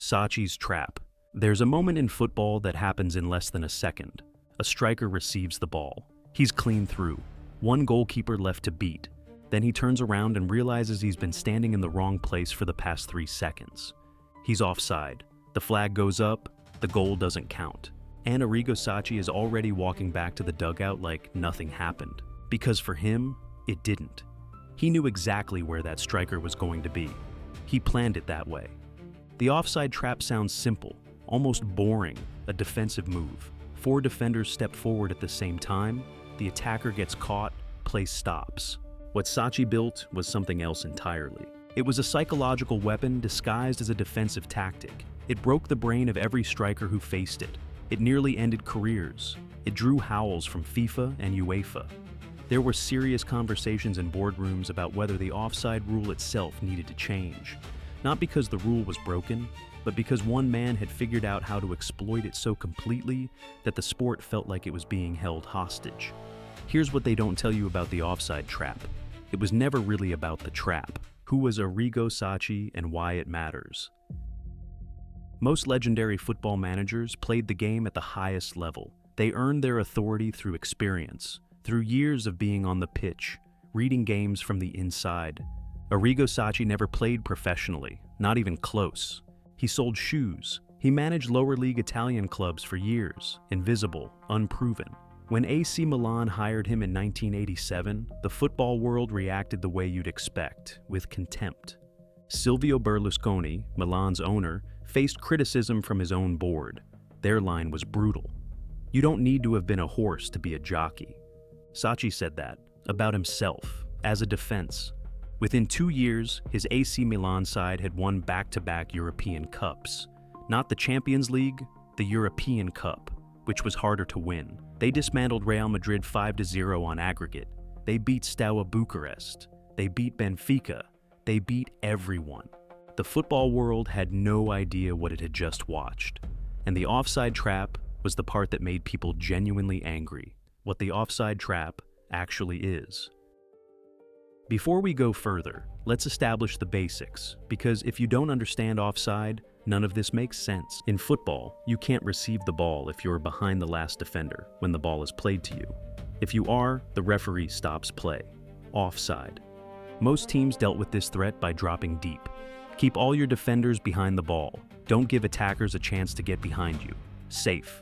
Sacchi's trap. There's a moment in football that happens in less than a second. A striker receives the ball. He's clean through. One goalkeeper left to beat. Then he turns around and realizes he's been standing in the wrong place for the past 3 seconds. He's offside. The flag goes up. The goal doesn't count. And Arrigo Sacchi is already walking back to the dugout like nothing happened. Because for him, it didn't. He knew exactly where that striker was going to be. He planned it that way. The offside trap sounds simple, almost boring, a defensive move. 4 defenders step forward at the same time, the attacker gets caught, play stops. What Sacchi built was something else entirely. It was a psychological weapon disguised as a defensive tactic. It broke the brain of every striker who faced it. It nearly ended careers. It drew howls from FIFA and UEFA. There were serious conversations in boardrooms about whether the offside rule itself needed to change. Not because the rule was broken, but because one man had figured out how to exploit it so completely that the sport felt like it was being held hostage. Here's what they don't tell you about the offside trap. It was never really about the trap. Who was Arrigo Sacchi and why it matters? Most legendary football managers played the game at the highest level. They earned their authority through experience, through years of being on the pitch, reading games from the inside. Arrigo Sacchi never played professionally, not even close. He sold shoes. He managed lower league Italian clubs for years, invisible, unproven. When AC Milan hired him in 1987, the football world reacted the way you'd expect, with contempt. Silvio Berlusconi, Milan's owner, faced criticism from his own board. Their line was brutal. You don't need to have been a horse to be a jockey. Sacchi said that, about himself, as a defense. Within 2 years, his AC Milan side had won back-to-back European Cups. Not the Champions League, the European Cup, which was harder to win. They dismantled Real Madrid 5-0 on aggregate. They beat Steaua Bucharest. They beat Benfica. They beat everyone. The football world had no idea what it had just watched. And the offside trap was the part that made people genuinely angry. What the offside trap actually is. Before we go further, let's establish the basics, because if you don't understand offside, none of this makes sense. In football, you can't receive the ball if you're behind the last defender when the ball is played to you. If you are, the referee stops play. Offside. Most teams dealt with this threat by dropping deep. Keep all your defenders behind the ball. Don't give attackers a chance to get behind you. Safe.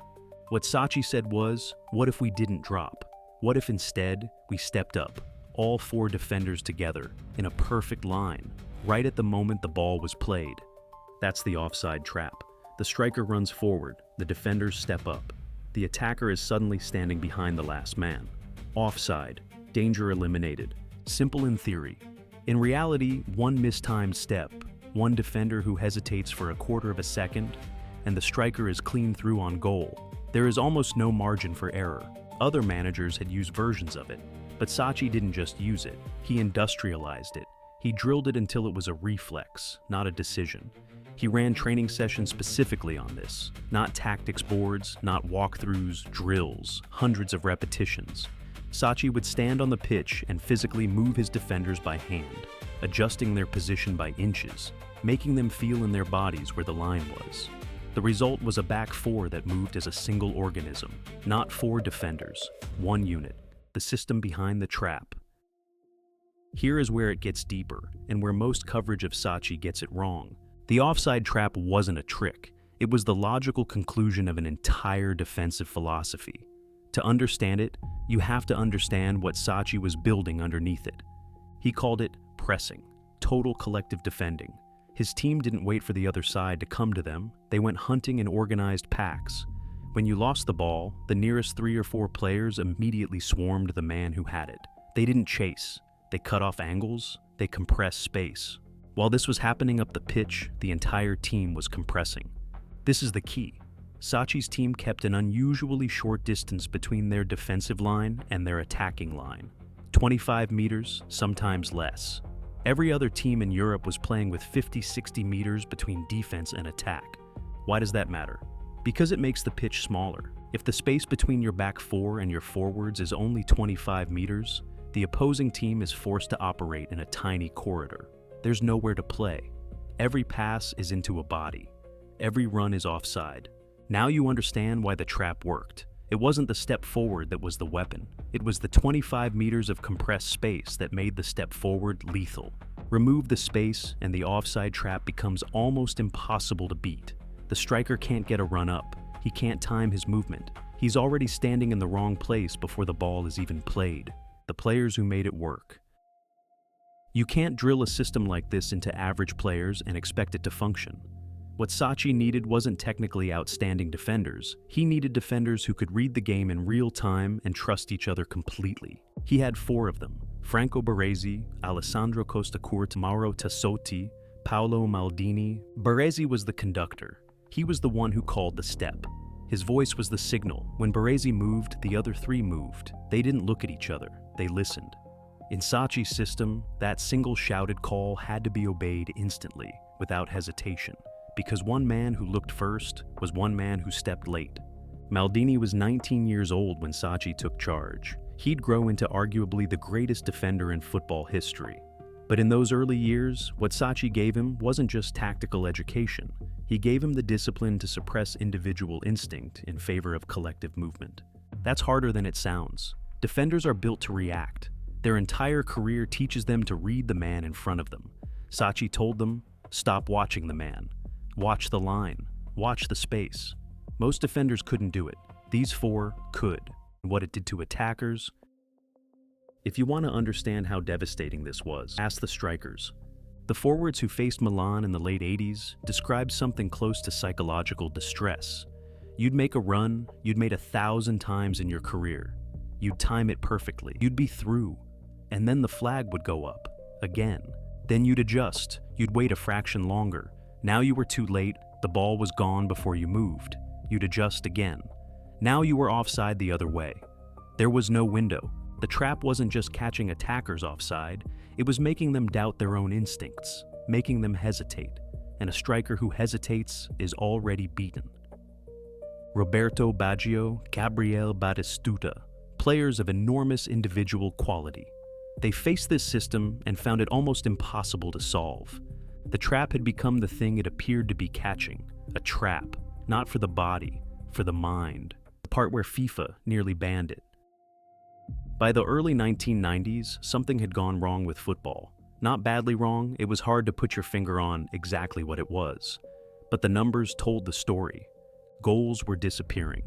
What Sacchi said was, what if we didn't drop? What if instead we stepped up, all 4 defenders together, in a perfect line, right at the moment the ball was played? That's the offside trap. The striker runs forward, the defenders step up. The attacker is suddenly standing behind the last man. Offside. Danger eliminated. Simple in theory. In reality, one mistimed step, one defender who hesitates for a quarter of a second, and the striker is clean through on goal. There is almost no margin for error. Other managers had used versions of it, but Sacchi didn't just use it, he industrialized it. He drilled it until it was a reflex, not a decision. He ran training sessions specifically on this, not tactics boards, not walkthroughs, drills, hundreds of repetitions. Sacchi would stand on the pitch and physically move his defenders by hand, adjusting their position by inches, making them feel in their bodies where the line was. The result was a back 4 that moved as a single organism, not 4 defenders, 1 unit, the system behind the trap. Here is where it gets deeper, and where most coverage of Sacchi gets it wrong. The offside trap wasn't a trick. It was the logical conclusion of an entire defensive philosophy. To understand it, you have to understand what Sacchi was building underneath it. He called it pressing, total collective defending. His team didn't wait for the other side to come to them. They went hunting in organized packs. When you lost the ball, the nearest 3 or 4 players immediately swarmed the man who had it. They didn't chase. They cut off angles. They compressed space. While this was happening up the pitch, the entire team was compressing. This is the key. Sacchi's team kept an unusually short distance between their defensive line and their attacking line. 25 meters, sometimes less. Every other team in Europe was playing with 50-60 meters between defense and attack. Why does that matter? Because it makes the pitch smaller. If the space between your back 4 and your forwards is only 25 meters, the opposing team is forced to operate in a tiny corridor. There's nowhere to play. Every pass is into a body. every run is offside. Now you understand why the trap worked. It wasn't the step forward that was the weapon. It was the 25 meters of compressed space that made the step forward lethal. Remove the space and the offside trap becomes almost impossible to beat. The striker can't get a run up. He can't time his movement. He's already standing in the wrong place before the ball is even played. The players who made it work. You can't drill a system like this into average players and expect it to function. What Sacchi needed wasn't technically outstanding defenders. He needed defenders who could read the game in real time and trust each other completely. He had 4 of them: Franco Baresi, Alessandro Costacurta, Mauro Tassotti, Paolo Maldini. Baresi was the conductor. He was the one who called the step. His voice was the signal. When Baresi moved, the other 3 moved. They didn't look at each other. They listened. In Sacchi's system, that single shouted call had to be obeyed instantly, without hesitation, because one man who looked first was one man who stepped late. Maldini was 19 years old when Sacchi took charge. He'd grow into arguably the greatest defender in football history. But in those early years, what Sacchi gave him wasn't just tactical education. He gave him the discipline to suppress individual instinct in favor of collective movement. That's harder than it sounds. Defenders are built to react. Their entire career teaches them to read the man in front of them. Sacchi told them, stop watching the man. Watch the line. Watch the space. Most defenders couldn't do it. These 4 could. What it did to attackers. If you want to understand how devastating this was, ask the strikers. The forwards who faced Milan in the late 80s described something close to psychological distress. You'd make a run you'd made 1,000 times in your career. You'd time it perfectly. You'd be through. And then the flag would go up. Again. Then you'd adjust. You'd wait a fraction longer. Now you were too late. The ball was gone before you moved. You'd adjust again. Now you were offside the other way. There was no window. The trap wasn't just catching attackers offside, it was making them doubt their own instincts, making them hesitate. And a striker who hesitates is already beaten. Roberto Baggio, Gabriele Batistuta, players of enormous individual quality. They faced this system and found it almost impossible to solve. The trap had become the thing it appeared to be catching, a trap, not for the body, for the mind, the part where FIFA nearly banned it. By the early 1990s, something had gone wrong with football. Not badly wrong, it was hard to put your finger on exactly what it was. But the numbers told the story. Goals were disappearing.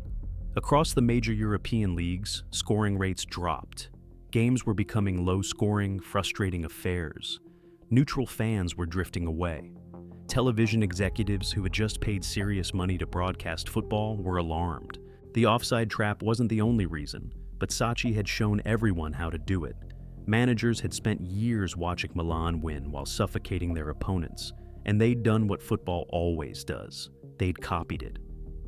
Across the major European leagues, scoring rates dropped. Games were becoming low-scoring, frustrating affairs. Neutral fans were drifting away. Television executives who had just paid serious money to broadcast football were alarmed. The offside trap wasn't the only reason, but Sacchi had shown everyone how to do it. Managers had spent years watching Milan win while suffocating their opponents, and they'd done what football always does. They'd copied it.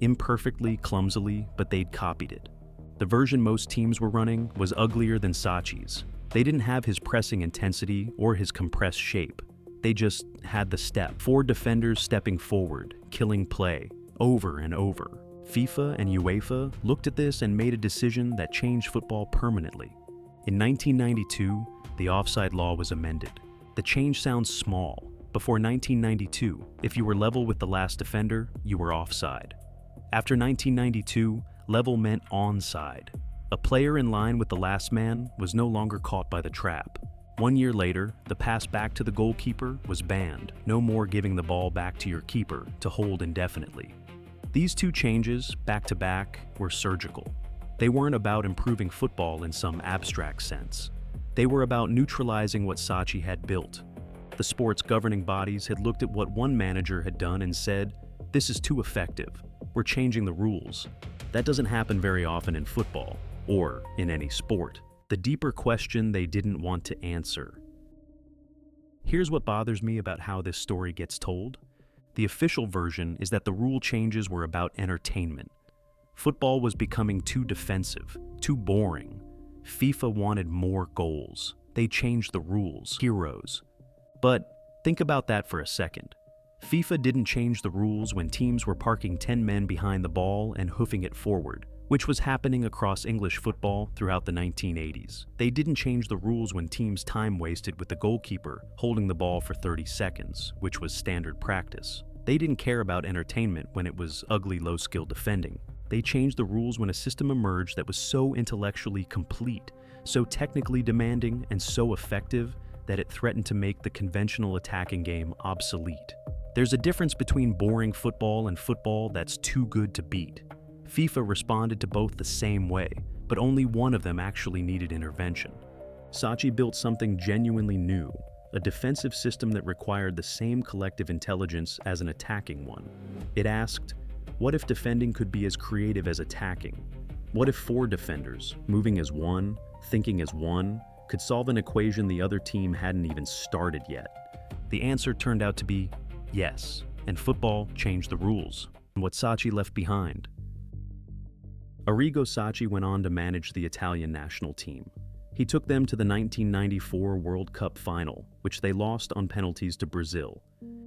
Imperfectly, clumsily, but they'd copied it. The version most teams were running was uglier than Sacchi's. They didn't have his pressing intensity or his compressed shape. They just had the step. 4 defenders stepping forward, killing play, over and over. FIFA and UEFA looked at this and made a decision that changed football permanently. In 1992, the offside law was amended. The change sounds small. Before 1992, if you were level with the last defender, you were offside. After 1992, level meant onside. A player in line with the last man was no longer caught by the trap. 1 year later, the pass back to the goalkeeper was banned. No more giving the ball back to your keeper to hold indefinitely. These 2 changes, back to back, were surgical. They weren't about improving football in some abstract sense. They were about neutralizing what Sacchi had built. The sport's governing bodies had looked at what one manager had done and said, "This is too effective. We're changing the rules." That doesn't happen very often in football, or in any sport. The deeper question they didn't want to answer. Here's what bothers me about how this story gets told. The official version is that the rule changes were about entertainment. Football was becoming too defensive, too boring. FIFA wanted more goals. They changed the rules. Heroes. But think about that for a second. FIFA didn't change the rules when teams were parking 10 men behind the ball and hoofing it forward, which was happening across English football throughout the 1980s. They didn't change the rules when teams time wasted with the goalkeeper holding the ball for 30 seconds, which was standard practice. They didn't care about entertainment when it was ugly, low-skill defending. They changed the rules when a system emerged that was so intellectually complete, so technically demanding, and so effective that it threatened to make the conventional attacking game obsolete. There's a difference between boring football and football that's too good to beat. FIFA responded to both the same way, but only one of them actually needed intervention. Sacchi built something genuinely new, a defensive system that required the same collective intelligence as an attacking one. It asked, what if defending could be as creative as attacking? What if four defenders, moving as one, thinking as one, could solve an equation the other team hadn't even started yet? The answer turned out to be yes, and football changed the rules. And what Sacchi left behind. Arrigo Sacchi went on to manage the Italian national team. He took them to the 1994 World Cup final, which they lost on penalties to Brazil.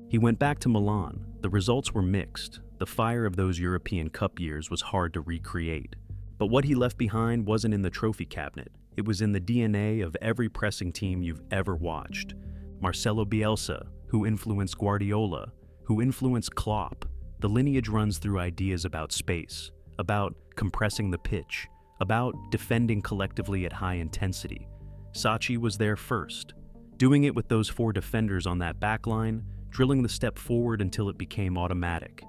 He went back to Milan. The results were mixed. The fire of those European Cup years was hard to recreate. But what he left behind wasn't in the trophy cabinet. It was in the DNA of every pressing team you've ever watched. Marcelo Bielsa, who influenced Guardiola, who influenced Klopp. The lineage runs through ideas about space, about compressing the pitch, about defending collectively at high intensity. Sacchi was there first, doing it with those four defenders on that back line, drilling the step forward until it became automatic.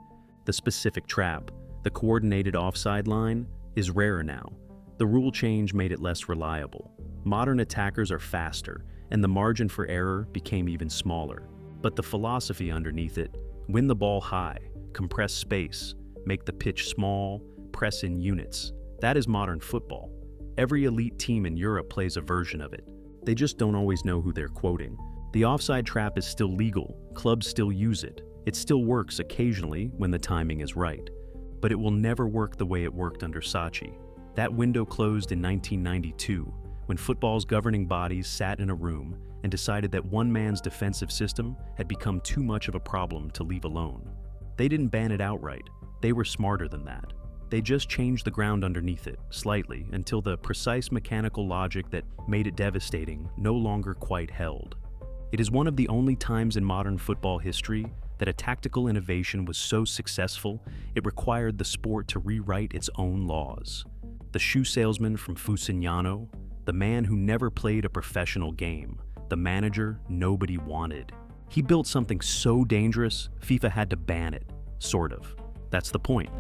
The specific trap, the coordinated offside line, is rarer now. The rule change made it less reliable. Modern attackers are faster, and the margin for error became even smaller. But the philosophy underneath it, win the ball high, compress space, make the pitch small, press in units. That is modern football. Every elite team in Europe plays a version of it. They just don't always know who they're quoting. The offside trap is still legal. Clubs still use it. It still works occasionally when the timing is right. But it will never work the way it worked under Sacchi. That window closed in 1992, when football's governing bodies sat in a room and decided that one man's defensive system had become too much of a problem to leave alone. They didn't ban it outright. They were smarter than that. They just changed the ground underneath it, slightly, until the precise mechanical logic that made it devastating no longer quite held. It is one of the only times in modern football history that a tactical innovation was so successful it required the sport to rewrite its own laws. The shoe salesman from Fusignano, the man who never played a professional game, the manager nobody wanted. He built something so dangerous, FIFA had to ban it, sort of. That's the point.